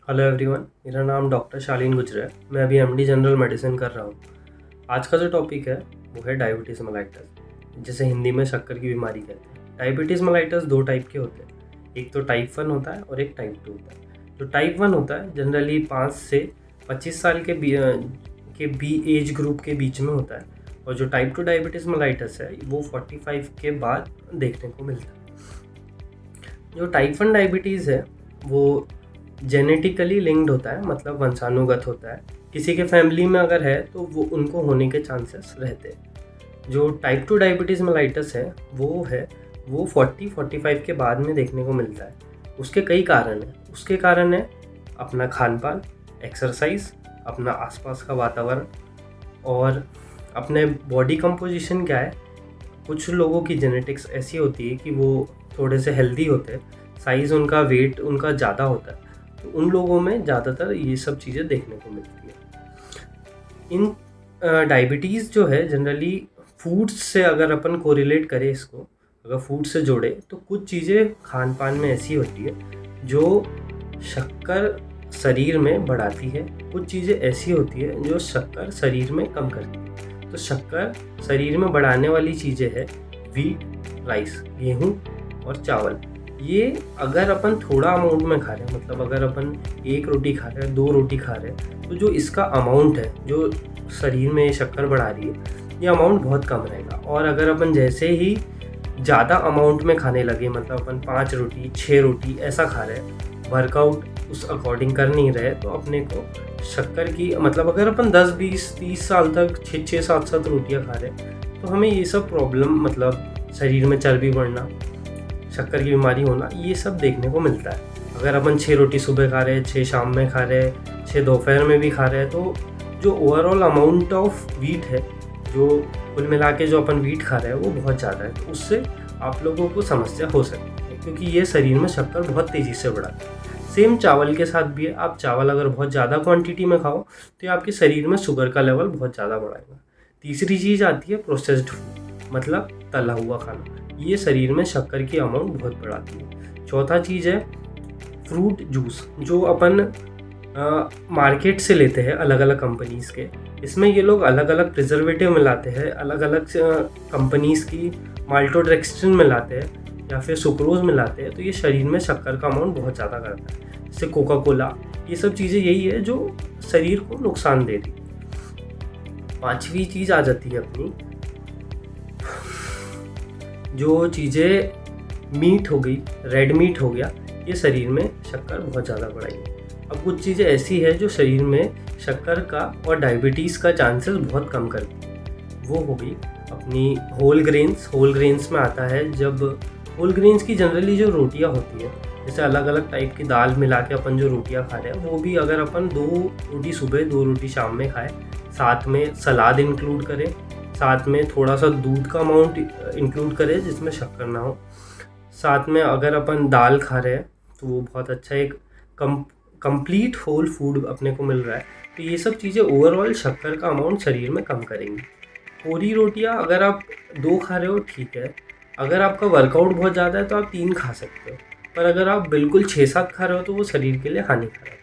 Hello everyone, मेरा नाम doctor शालीन गुजर है। मैं अभी एमडी जनरल मेडिसिन कर रहा हूँ। आज का जो टॉपिक है वो है डायबिटीज़ मेलाइटस, जिसे हिंदी में शक्कर की बीमारी कहते हैं। डायबिटीज़ मेलाइटस दो टाइप के होते हैं, एक तो टाइप 1 होता है और एक टाइप 2 होता है। जो टाइप 1 होता है जनरली 5 से 25 साल के बी एज ग्रुप के बीच में होता है, और जो टाइप 2 डायबिटीज़ मेलाइटस है वो 45 के बाद देखने को मिलता है। जो टाइप 1 डायबिटीज़ है वो जेनेटिकली लिंक्ड होता है, मतलब वंशानुगत होता है। किसी के फैमिली में अगर है तो वो उनको होने के चांसेस रहते हैं। जो टाइप 2 डायबिटीज़ मेलाइटस है वो 40-45 के बाद में देखने को मिलता है। उसके कई कारण हैं। उसके कारण है अपना खान पान, एक्सरसाइज, अपना आसपास का वातावरण और अपने बॉडी कंपोजिशन क्या है। कुछ लोगों की जेनेटिक्स ऐसी होती है कि वो थोड़े से हेल्दी होते हैं, साइज़ उनका, वेट उनका ज़्यादा होता है, तो उन लोगों में ज़्यादातर ये सब चीज़ें देखने को मिलती है। इन डायबिटीज़ जो है जनरली फूड्स से अगर अपन कोरिलेट करें इसको, अगर फूड से जोड़े तो कुछ चीज़ें खान पान में ऐसी होती है जो शक्कर शरीर में बढ़ाती है, कुछ चीज़ें ऐसी होती है जो शक्कर शरीर में कम करती है। तो शक्कर शरीर में बढ़ाने वाली चीज़ें है वीट, राइस, गेहूँ और चावल। ये अगर अपन थोड़ा अमाउंट में खा रहे हैं, मतलब अगर अपन एक रोटी खा रहे हैं, दो रोटी खा रहे हैं, तो जो इसका अमाउंट है जो शरीर में शक्कर बढ़ा रही है, ये अमाउंट बहुत कम रहेगा। और अगर अपन जैसे ही ज़्यादा अमाउंट में खाने लगे, मतलब अपन 5 रोटी 6 रोटी ऐसा खा रहे हैं, वर्कआउट उस अकॉर्डिंग कर नहीं रहे, तो अपने को शक्कर की, मतलब अगर अपन 10-20-30 साल तक 6-6 7-7 रोटियाँ खा रहे हैं, तो हमें ये सब प्रॉब्लम, मतलब शरीर में चर्बी बढ़ना, शक्कर की बीमारी होना, ये सब देखने को मिलता है। अगर अपन 6 रोटी सुबह खा रहे हैं, 6 शाम में खा रहे हैं, 6 दोपहर में भी खा रहे हैं, तो जो ओवरऑल अमाउंट ऑफ वीट है, जो कुल मिला के जो अपन वीट खा रहे हैं, वो बहुत ज़्यादा है। तो उससे आप लोगों को समस्या हो सकती है, क्योंकि ये शरीर में शक्कर बहुत तेज़ी से बढ़ाता है। सेम चावल के साथ भी है। आप चावल अगर बहुत ज़्यादा क्वांटिटी में खाओ तो ये आपके शरीर में शुगर का लेवल बहुत ज़्यादा बढ़ाएगा। तीसरी चीज़ आती है प्रोसेस्ड फूड, मतलब तला हुआ खाना। ये शरीर में शक्कर की अमाउंट बहुत बढ़ाती है। चौथा चीज़ है फ्रूट जूस, जो अपन मार्केट से लेते हैं अलग अलग कंपनीज़ के। इसमें ये लोग अलग अलग प्रिजर्वेटिव मिलाते हैं, अलग अलग कंपनीज़ की माल्टोडेक्स्ट्रिन मिलाते हैं या फिर सुक्रोज मिलाते हैं, तो ये शरीर में शक्कर का अमाउंट बहुत ज़्यादा करता है। जैसे कोका कोला, ये सब चीज़ें यही है जो शरीर को नुकसान दे रही है। पांचवी चीज़ आ जाती है अपनी, जो चीज़ें मीट हो गई, रेड मीट हो गया, ये शरीर में शक्कर बहुत ज़्यादा बढ़ाएगी। अब कुछ चीज़ें ऐसी है जो शरीर में शक्कर का और डायबिटीज़ का चांसेस बहुत कम करती है। वो हो गई अपनी होल ग्रेन्स। होल ग्रेन्स में आता है, जब होल ग्रेन्स की जनरली जो रोटियां होती है, जैसे अलग अलग टाइप की दाल मिला के अपन जो रोटियां खा रहे हैं, वो भी अगर अपन 2 रोटी सुबह 2 रोटी शाम में खाएं, साथ में सलाद इंक्लूड करें, साथ में थोड़ा सा दूध का अमाउंट इंक्लूड करें जिसमें शक्कर ना हो, साथ में अगर अपन दाल खा रहे हैं तो वो बहुत अच्छा एक कंप्लीट होल फूड अपने को मिल रहा है। तो ये सब चीज़ें ओवरऑल शक्कर का अमाउंट शरीर में कम करेंगी। पूरी रोटियां अगर आप 2 खा रहे हो ठीक है, अगर आपका वर्कआउट बहुत ज़्यादा है तो आप 3 खा सकते हो, पर अगर आप बिल्कुल 6-7 खा रहे हो तो वो शरीर के लिए हानिकारक है।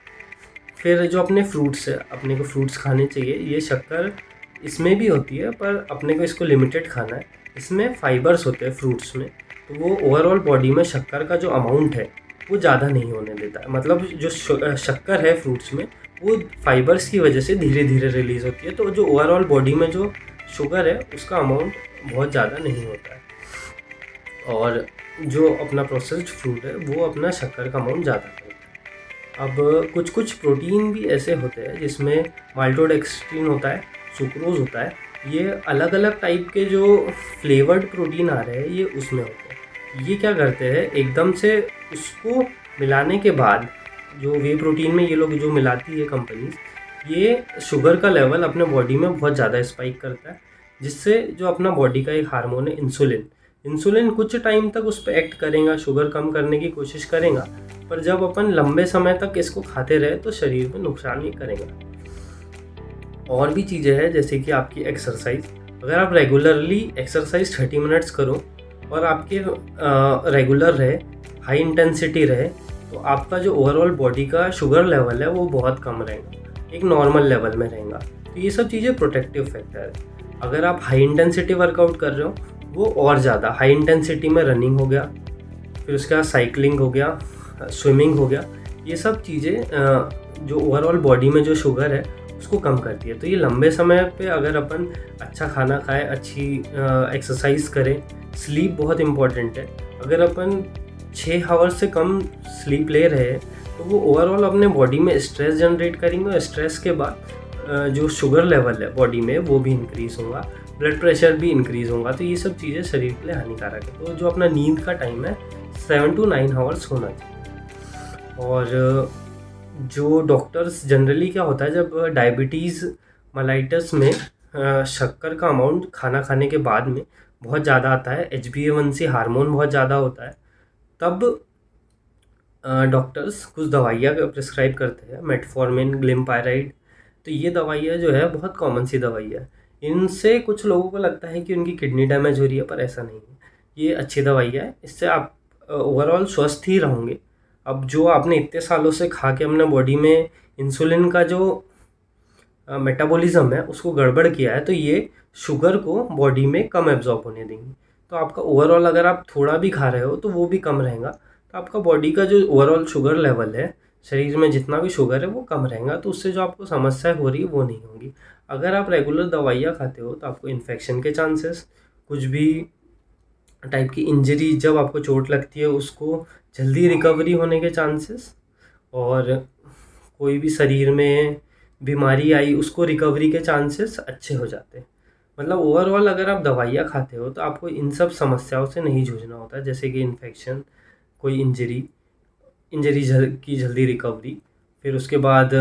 फिर जो अपने फ्रूट्स है, अपने को फ्रूट्स खाने चाहिए। ये शक्कर इसमें भी होती है, पर अपने को इसको लिमिटेड खाना है। इसमें फाइबर्स होते हैं फ्रूट्स में, तो वो ओवरऑल बॉडी में शक्कर का जो अमाउंट है वो ज़्यादा नहीं होने देता है। मतलब जो शक्कर है फ्रूट्स में, वो फाइबर्स की वजह से धीरे धीरे रिलीज़ होती है, तो जो ओवरऑल बॉडी में जो शुगर है उसका अमाउंट बहुत ज़्यादा नहीं होता है। और जो अपना प्रोसेस्ड फ्रूट है वो अपना शक्कर का अमाउंट ज़्यादा करता है। अब कुछ कुछ प्रोटीन भी ऐसे होते हैं जिसमें माल्टोडेक्स्ट्रिन होता है, सुक्रोज होता है। ये अलग अलग टाइप के जो फ्लेवर्ड प्रोटीन आ रहे हैं ये उसमें होते हैं। ये क्या करते हैं, एकदम से उसको मिलाने के बाद, जो वे प्रोटीन में ये लोग जो मिलाती है कंपनीज, ये शुगर का लेवल अपने बॉडी में बहुत ज़्यादा स्पाइक करता है, जिससे जो अपना बॉडी का एक हार्मोन है इंसुलिन कुछ टाइम तक उस पर एक्ट करेगा, शुगर कम करने की कोशिश करेगा, पर जब अपन लंबे समय तक इसको खाते रहे तो शरीर में नुकसान ही करेगा। और भी चीज़ें हैं जैसे कि आपकी एक्सरसाइज। अगर आप रेगुलरली एक्सरसाइज 30 मिनट्स करो और आपके रेगुलर रहे, हाई इंटेंसिटी रहे, तो आपका जो ओवरऑल बॉडी का शुगर लेवल है वो बहुत कम रहेगा, एक नॉर्मल लेवल में रहेगा। तो ये सब चीज़ें प्रोटेक्टिव फैक्टर है। अगर आप हाई इंटेंसिटी वर्कआउट कर रहे हो, वो और ज़्यादा हाई इंटेंसिटी में रनिंग हो गया, फिर उसके बाद साइकिलिंग हो गया, स्विमिंग हो गया, ये सब चीज़ें जो ओवरऑल बॉडी में जो शुगर है उसको कम करती है। तो ये लंबे समय पे अगर अपन अच्छा खाना खाएं, अच्छी एक्सरसाइज करें, स्लीप बहुत इम्पॉर्टेंट है। अगर अपन 6 आवर्स से कम स्लीप ले रहे हैं तो वो ओवरऑल अपने बॉडी में स्ट्रेस जनरेट करेंगे, और स्ट्रेस के बाद जो शुगर लेवल है बॉडी में वो भी इंक्रीज़ होगा, ब्लड प्रेशर भी इंक्रीज़ होगा। तो ये सब चीज़ें शरीर के लिए हानिकारक है। तो जो अपना नींद का टाइम है 7 to 9 आवर्स होना चाहिए। और जो डॉक्टर्स जनरली क्या होता है, जब डायबिटीज़ मलाइटस में शक्कर का अमाउंट खाना खाने के बाद में बहुत ज़्यादा आता है, HbA1c हार्मोन बहुत ज़्यादा होता है, तब डॉक्टर्स कुछ दवाइयाँ प्रिस्क्राइब करते हैं, मेटफॉर्मिन, ग्लिम्पायराइड। तो ये दवाइयाँ जो है बहुत कॉमन सी दवाई है। इनसे कुछ लोगों को लगता है कि उनकी किडनी डैमेज हो रही है, पर ऐसा नहीं है। ये अच्छी दवाइयाँ है, इससे आप ओवरऑल स्वस्थ ही रहोगे। अब जो आपने इतने सालों से खा के अपने बॉडी में इंसुलिन का जो मेटाबॉलिज्म है उसको गड़बड़ किया है, तो ये शुगर को बॉडी में कम एब्जॉर्ब होने देंगी। तो आपका ओवरऑल अगर आप थोड़ा भी खा रहे हो तो वो भी कम रहेगा। तो आपका बॉडी का जो ओवरऑल शुगर लेवल है, शरीर में जितना भी शुगर है वो कम रहेगा। तो उससे जो आपको समस्या हो रही है वो नहीं होगी। अगर आप रेगुलर दवाइयाँ खाते हो तो आपको इन्फेक्शन के चांसेस, कुछ भी टाइप की इंजरी, जब आपको चोट लगती है उसको जल्दी रिकवरी होने के चांसेस, और कोई भी शरीर में बीमारी आई उसको रिकवरी के चांसेस अच्छे हो जाते हैं। मतलब ओवरऑल अगर आप दवाइयाँ खाते हो तो आपको इन सब समस्याओं से नहीं जूझना होता है, जैसे कि इन्फेक्शन, कोई इंजरी की जल्दी रिकवरी, फिर उसके बाद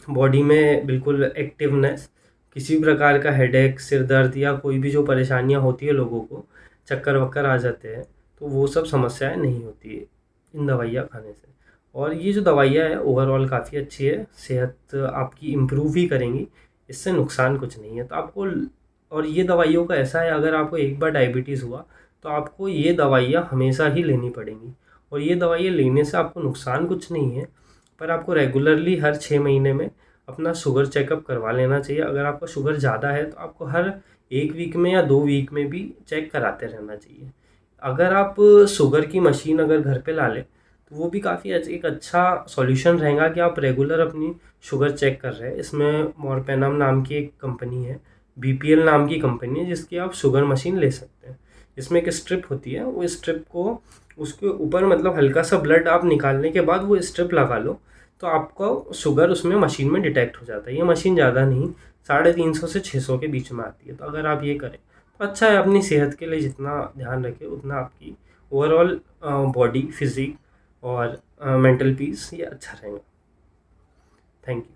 बॉडी में बिल्कुल एक्टिवनेस, किसी भी प्रकार का हेडेक, सिर दर्द या कोई भी जो परेशानियां होती है लोगों को, चक्कर वक्कर आ जाते हैं, तो वो सब समस्याएं नहीं होती है इन दवाइयाँ खाने से। और ये जो दवाइयाँ है ओवरऑल काफ़ी अच्छी है, सेहत आपकी इम्प्रूव ही करेंगी, इससे नुकसान कुछ नहीं है। तो आपको, और ये दवाइयों का ऐसा है, अगर आपको एक बार डायबिटीज़ हुआ तो आपको ये दवाइयाँ हमेशा ही लेनी पड़ेंगी। और ये दवाइयाँ लेने से आपको नुकसान कुछ नहीं है, पर आपको रेगुलरली हर 6 महीने में अपना शुगर चेकअप करवा लेना चाहिए। अगर आपका शुगर ज़्यादा है तो आपको हर 1 वीक में या 2 वीक में भी चेक कराते रहना चाहिए। अगर आप शुगर की मशीन अगर घर पे ला लें तो वो भी काफ़ी एक अच्छा सॉल्यूशन रहेगा कि आप रेगुलर अपनी शुगर चेक कर रहे हैं। इसमें मॉर्पेनम नाम की एक कंपनी है, BPL नाम की कंपनी है, जिसकी आप शुगर मशीन ले सकते हैं। इसमें एक स्ट्रिप होती है, वो स्ट्रिप को उसके ऊपर मतलब हल्का सा ब्लड आप निकालने के बाद वो स्ट्रिप लगा लो तो आपका शुगर उसमें मशीन में डिटेक्ट हो जाता है। ये मशीन ज़्यादा नहीं, 350 से 600 के बीच में आती है। तो अगर आप ये करें तो अच्छा है, अपनी सेहत के लिए जितना ध्यान रखें उतना आपकी ओवरऑल बॉडी, फिजिक और मेंटल पीस ये अच्छा रहेगा। Thank you.